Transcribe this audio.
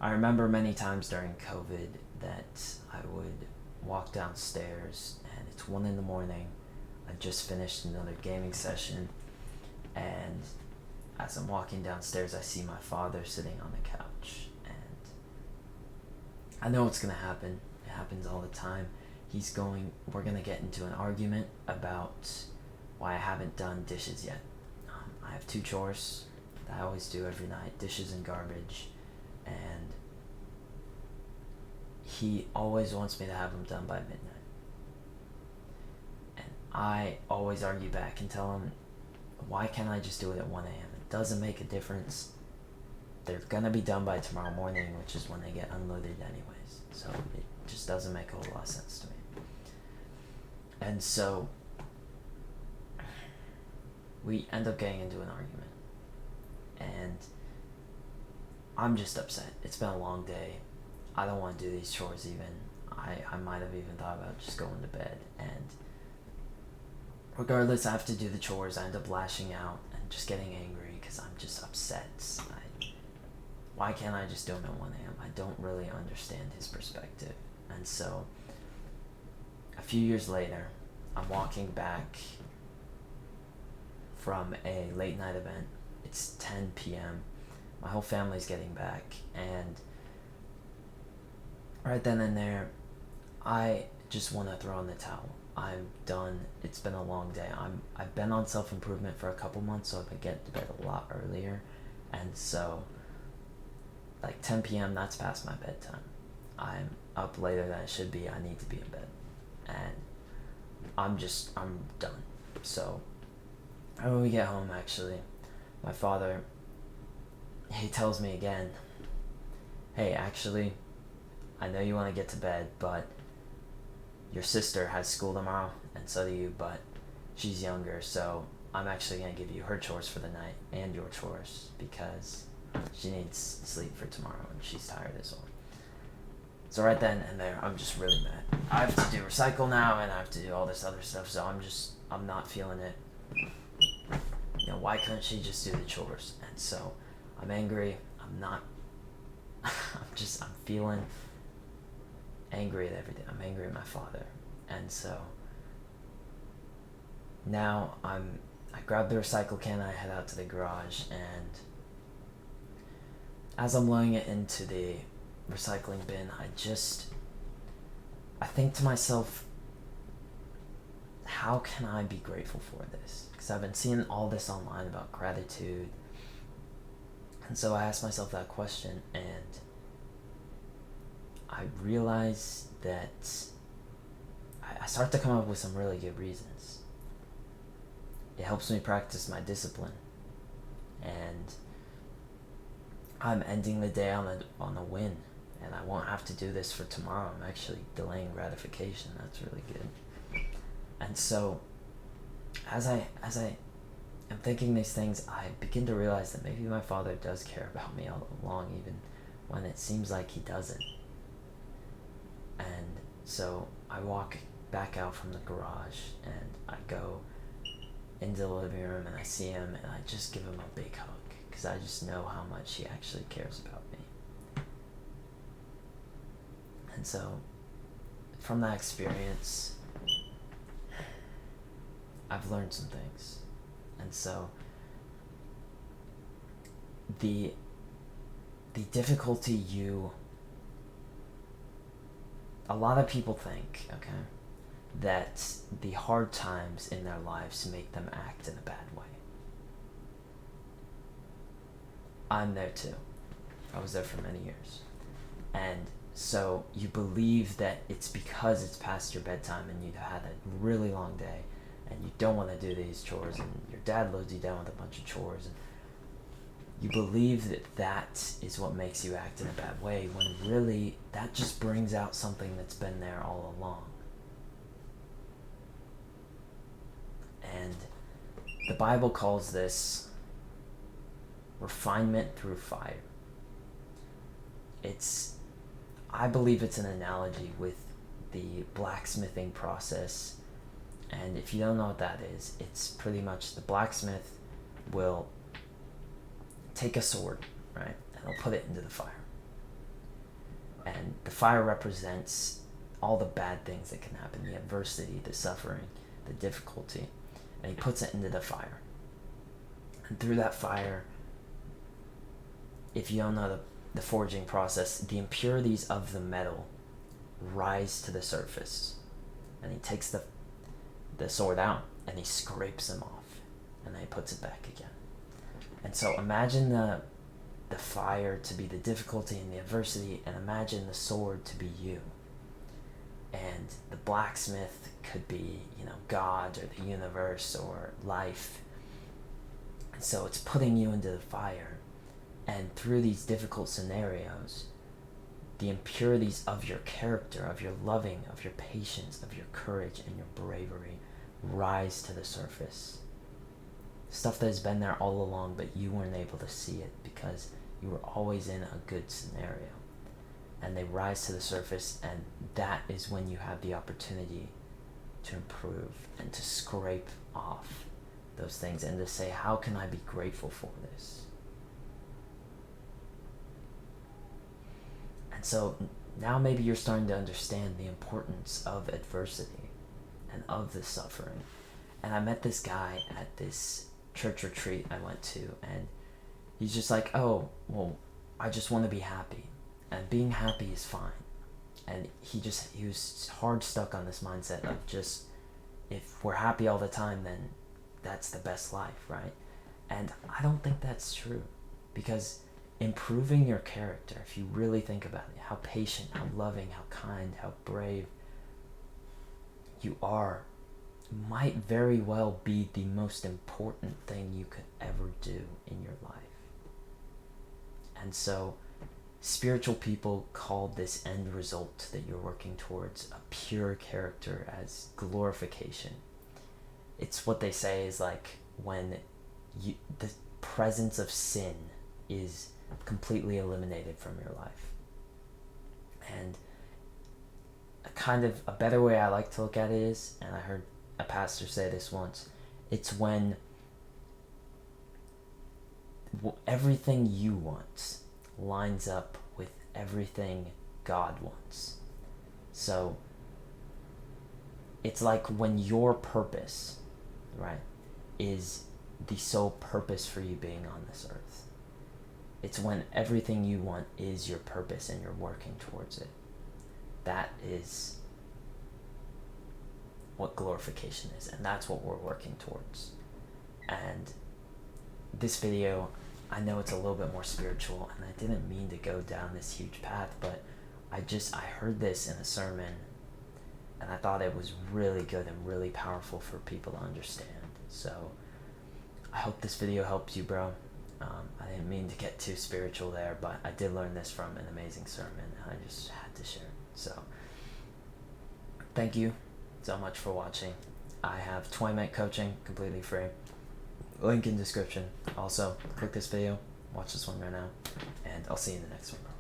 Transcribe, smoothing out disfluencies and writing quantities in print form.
I remember many times during COVID that I would walk downstairs and it's 1 in the morning. I just finished another gaming session, and as I'm walking downstairs, I see my father sitting on the couch, and I know what's gonna happen. It happens all the time. We're gonna get into an argument about why I haven't done dishes yet. I have 2 chores that I always do every night: dishes and garbage, and he always wants me to have them done by midnight. And I always argue back and tell him, why can't I just do it at 1 a.m.? It doesn't make a difference. They're gonna be done by tomorrow morning, which is when they get unloaded anyways. So it just doesn't make a whole lot of sense to me. And so we end up getting into an argument, and I'm just upset. It's been a long day. I don't want to do these chores even. I might have even thought about just going to bed, and regardless, I have to do the chores. I end up lashing out and just getting angry because I'm just upset. Why can't I just do them at 1 a.m.? I don't really understand his perspective. And so a few years later, I'm walking back from a late night event. It's 10 p.m. My whole family's getting back, and right then and there, I just want to throw in the towel. I'm done. It's been a long day. I've been on self-improvement for a couple months, so I could get to bed a lot earlier. And so, like 10 p.m., that's past my bedtime. I'm up later than I should be. I need to be in bed. And I'm done. So, when we get home, actually, my father, he tells me again, hey, actually, I know you want to get to bed, but your sister has school tomorrow, and so do you, but she's younger, so I'm actually going to give you her chores for the night and your chores because she needs sleep for tomorrow and she's tired as well. So right then and there, I'm just really mad. I have to do recycle now, and I have to do all this other stuff, so I'm not feeling it. Why couldn't she just do the chores? And so I'm angry. I'm feeling angry at everything. I'm angry at my father. And so now I grab the recycle can, I head out to the garage, and as I'm loading it into the recycling bin, I think to myself, how can I be grateful for this? Because I've been seeing all this online about gratitude. And so I asked myself that question, and I realized that I start to come up with some really good reasons. It helps me practice my discipline, and I'm ending the day on a win, and I won't have to do this for tomorrow. I'm actually delaying gratification. That's really good. And so as I am thinking these things, I begin to realize that maybe my father does care about me all along, even when it seems like he doesn't. And so I walk back out from the garage, and I go into the living room, and I see him, and I just give him a big hug because I just know how much he actually cares about me. And so from that experience, I've learned some things. And so the difficulty a lot of people think, okay, that the hard times in their lives make them act in a bad way. I'm there too. I was there for many years. And so you believe that it's because it's past your bedtime and you've had a really long day and you don't want to do these chores, and your dad loads you down with a bunch of chores, and you believe that is what makes you act in a bad way, when really that just brings out something that's been there all along. And the Bible calls this refinement through fire. I believe it's an analogy with the blacksmithing process. And if you don't know what that is, it's pretty much the blacksmith will take a sword, right, and he'll put it into the fire. the fire represents all the bad things that can happen, the adversity, the suffering, the difficulty, and he puts it into the fire. And through that fire, if you don't know the forging process, the impurities of the metal rise to the surface, and he takes the sword out and he scrapes them off, and then he puts it back again. And so imagine the fire to be the difficulty and the adversity, and imagine the sword to be you. And the blacksmith could be, God or the universe or life. And so it's putting you into the fire, and through these difficult scenarios, the impurities of your character, of your loving, of your patience, of your courage, and your bravery rise to the surface. Stuff that has been there all along, but you weren't able to see it because you were always in a good scenario. And they rise to the surface, and that is when you have the opportunity to improve and to scrape off those things and to say, how can I be grateful for this? And so now maybe you're starting to understand the importance of adversity and of the suffering. And I met this guy at this church retreat I went to, and he's just like, oh, well, I just want to be happy, and being happy is fine. And he was hard stuck on this mindset of just, if we're happy all the time, then that's the best life, right? And I don't think that's true, because improving your character, if you really think about it, how patient, how loving, how kind, how brave you are, might very well be the most important thing you could ever do in your life. And so spiritual people call this end result that you're working towards a pure character as glorification. It's what they say is like when the presence of sin is completely eliminated from your life. And a better way I like to look at it is, and I heard a pastor say this once, it's when everything you want lines up with everything God wants. So it's like when your purpose, right, is the sole purpose for you being on this earth. It's when everything you want is your purpose and you're working towards it. That is what glorification is, and that's what we're working towards. And this video, I know it's a little bit more spiritual, and I didn't mean to go down this huge path, but I heard this in a sermon, and I thought it was really good and really powerful for people to understand. So I hope this video helps you, bro. I didn't mean to get too spiritual there, but I did learn this from an amazing sermon, and I just had to share it. So thank you so much for watching. I have 20-minute coaching completely free. Link in description. Also, click this video, watch this one right now, and I'll see you in the next one.